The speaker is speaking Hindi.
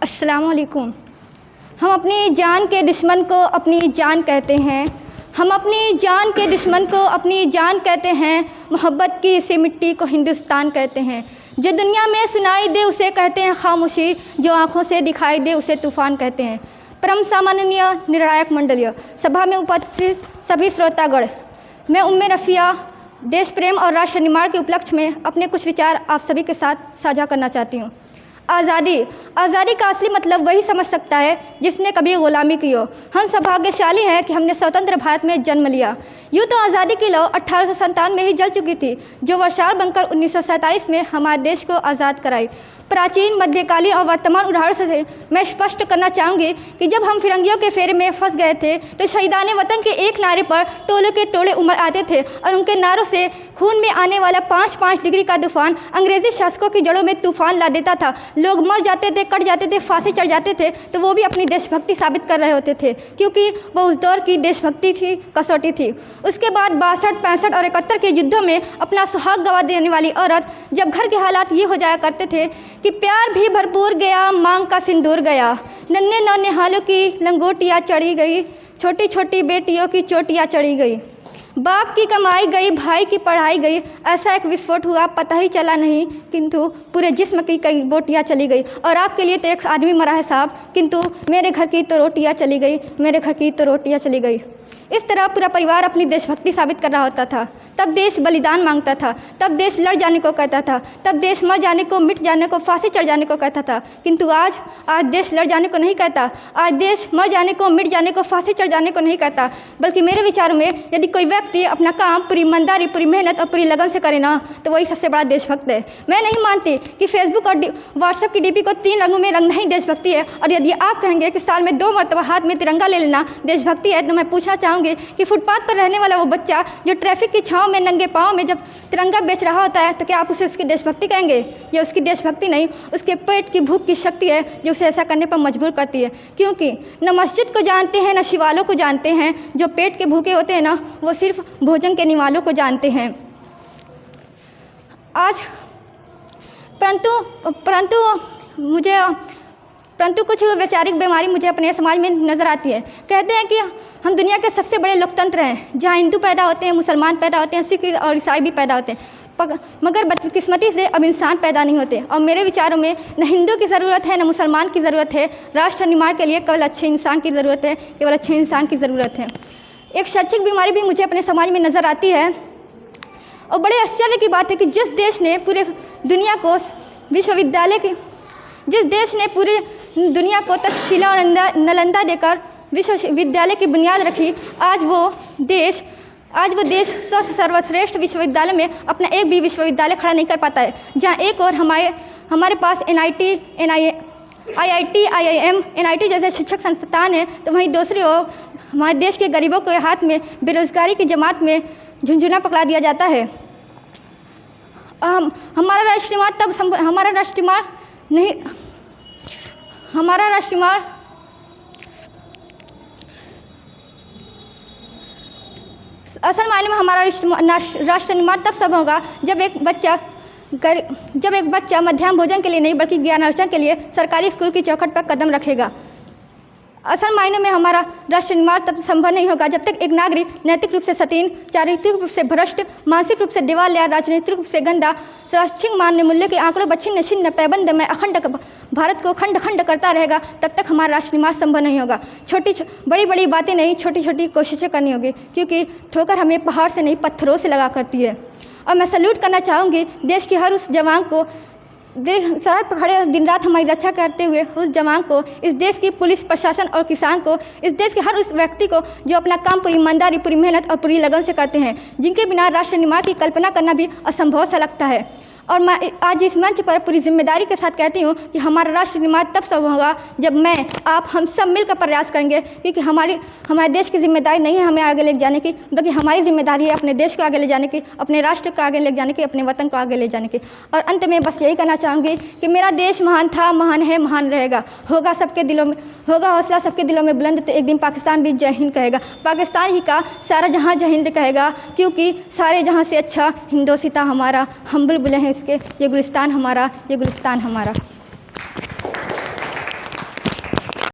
अस्सलाम वालेकुम। हम अपनी जान के दुश्मन को अपनी जान कहते हैं। हम अपनी जान के दुश्मन को अपनी जान कहते हैं। मोहब्बत की इसी मिट्टी को हिंदुस्तान कहते हैं। जो दुनिया में सुनाई दे उसे कहते हैं खामोशी, जो आँखों से दिखाई दे उसे तूफ़ान कहते हैं। परम सामान्य निर्णायक मंडलीय सभा में उपस्थित सभी श्रोतागण, मैं उम्मे रफ़िया देश प्रेम और राष्ट्र निर्माण के उपलक्ष्य में अपने कुछ विचार आप सभी के साथ साझा करना चाहती हूँ। आज़ादी का असली मतलब वही समझ सकता है जिसने कभी ग़ुलामी की हो। हम सौभाग्यशाली हैं कि हमने स्वतंत्र भारत में जन्म लिया। यूँ तो आज़ादी की लौ 1857 में ही जल चुकी थी, जो वर्षाल बनकर 1947 में हमारे देश को आज़ाद कराई। प्राचीन, मध्यकालीन और वर्तमान उदाहरण से मैं स्पष्ट करना चाहूँगी कि जब हम फिरंगियों के फेरे में फंस गए थे तो शहीदान वतन के एक नारे पर टोले के टोले उमड़ आते थे और उनके नारों से खून में आने वाला 5-5 डिग्री का तूफान अंग्रेज़ी शासकों की जड़ों में तूफान ला देता था। लोग मर जाते थे, कट जाते थे, फांसी चढ़ जाते थे, तो वो भी अपनी देशभक्ति साबित कर रहे होते थे, क्योंकि वो उस दौर की देशभक्ति थी, कसौटी थी। उसके बाद 62, 65 और 71 के युद्धों में अपना सुहाग गंवा देने वाली औरत, जब घर के हालात ये हो जाया करते थे कि प्यार भी भरपूर गया, मांग का सिंदूर गया, नन्हे नौनिहालों की लंगोटियाँ चढ़ी गई, छोटी छोटी बेटियों की चोटियाँ चढ़ी गई, बाप की कमाई गई, भाई की पढ़ाई गई। ऐसा एक विस्फोट हुआ, पता ही चला नहीं, किंतु पूरे जिस्म की कई बोटियाँ चली गई। और आपके लिए तो एक आदमी मरा है साहब, किंतु मेरे घर की तो रोटियाँ चली गई, मेरे घर की तो रोटियाँ चली गई। इस तरह पूरा परिवार अपनी देशभक्ति साबित कर रहा होता था। तब देश बलिदान मांगता था, तब देश लड़ जाने को कहता था, तब देश मर जाने को, मिट जाने को, फांसी चढ़ जाने को कहता था। किंतु आज देश लड़ जाने को नहीं कहता, आज देश मर जाने को, मिट जाने को, फांसी चढ़ जाने को नहीं कहता, बल्कि मेरे विचारों में यदि कोई व्यक्ति अपना काम पूरी ईमानदारी, पूरी मेहनत और पूरी लगन से करे ना, तो वही सबसे बड़ा देशभक्त है। मैं नहीं मानती कि फेसबुक और व्हाट्सएप की डीपी को 3 रंगों में रंगना ही देशभक्ति है। और यदि आप कहेंगे कि साल में 2 मरतबा हाथ में तिरंगा ले लेना देशभक्ति है, तो मैं पूछना चाहूँगी कि फुटपाथ पर रहने वाला वो बच्चा जो ट्रैफिक की छाँव में नंगे पाँव में जब तिरंगा बेच रहा होता है, तो क्या आप उसे उसकी देशभक्ति कहेंगे? ये उसकी देशभक्ति नहीं, उसके पेट की भूख की शक्ति है जो उसे ऐसा करने पर मजबूर करती है। क्योंकि न मस्जिद को जानते हैं, न शिवालों को जानते हैं। जो पेट के भूखे होते हैं ना, वो सिर्फ भोजन के निवालों को जानते हैं। आज परंतु कुछ वैचारिक बीमारी मुझे अपने समाज में नज़र आती है। कहते हैं कि हम दुनिया के सबसे बड़े लोकतंत्र हैं, जहाँ हिंदू पैदा होते हैं, मुसलमान पैदा होते हैं, सिख और ईसाई भी पैदा होते हैं, मगर बदकिस्मती से अब इंसान पैदा नहीं होते। और मेरे विचारों में न हिंदू की ज़रूरत है, न मुसलमान की ज़रूरत है। राष्ट्र निर्माण के लिए केवल अच्छे इंसान की ज़रूरत है, केवल अच्छे इंसान की ज़रूरत है। एक शैक्षिक बीमारी भी मुझे अपने समाज में नज़र आती है, और बड़े आश्चर्य की बात है कि जिस देश ने पूरे दुनिया को तक्षशिला और नालंदा देकर विश्वविद्यालय की बुनियाद रखी, आज वो देश सर्वश्रेष्ठ विश्वविद्यालय में अपना एक भी विश्वविद्यालय खड़ा नहीं कर पाता है। जहाँ एक और हमारे पास IIT, IIM, NIT जैसे शिक्षक संस्थान है, तो वहीं दूसरी ओर हमारे देश के गरीबों के हाथ में बेरोजगारी की जमात में झुंझुना पकड़ा दिया जाता है। हमारा राष्ट्रमार्ग असल मायने में हमारा राष्ट्र निर्माण तब संभव होगा जब एक बच्चा मध्याह्न भोजन के लिए नहीं बल्कि ज्ञान अर्जन के लिए सरकारी स्कूल की चौखट पर कदम रखेगा। असल मायने में हमारा राष्ट्र निर्माण तब संभव नहीं होगा जब तक एक नागरिक नैतिक रूप से सतीन, चारित्रिक रूप से भ्रष्ट, मानसिक रूप से दिवालिया, राजनीतिक रूप से गंदा, शैक्षिक मान्य मूल्य के आंकड़ों पर छिन्न छिन्न पैबंद में अखंड भारत को खंड खंड करता रहेगा। तब तक हमारा राष्ट्र निर्माण संभव नहीं होगा। बड़ी बड़ी बातें नहीं, छोटी छोटी कोशिशें करनी होगी, क्योंकि ठोकर हमें पहाड़ से नहीं पत्थरों से लगा करती है। और मैं सल्यूट करना चाहूँगी देश के हर उस जवान को, सरहद पर खड़े दिन रात हमारी रक्षा करते हुए उस जवान को, इस देश की पुलिस प्रशासन और किसान को, इस देश के हर उस व्यक्ति को जो अपना काम पूरी ईमानदारी, पूरी मेहनत और पूरी लगन से करते हैं, जिनके बिना राष्ट्र निर्माण की कल्पना करना भी असंभव सा लगता है। और मैं आज इस मंच पर पूरी जिम्मेदारी के साथ कहती हूँ कि हमारा राष्ट्र निर्माण तब संभव होगा जब मैं, आप, हम सब मिलकर प्रयास करेंगे, क्योंकि हमारे देश की जिम्मेदारी नहीं है हमें आगे ले जाने की, बल्कि हमारी जिम्मेदारी है अपने देश को आगे ले जाने की, अपने राष्ट्र को आगे ले जाने की, अपने वतन को आगे ले जाने की। और अंत में बस यही कहना चाहूँगी कि मेरा देश महान था, महान है, महान रहेगा। होगा हौसला सबके दिलों में बुलंद, तो एक दिन पाकिस्तान भी जय हिंद कहेगा। पाकिस्तान ही का सारा जहाँ जय हिंद कहेगा, क्योंकि सारे जहाँ से अच्छा हिंदोसिता हमारा, हम बुलबुलें हैं इसके, ये गुलिस्तान हमारा, ये गुलिस्तान हमारा।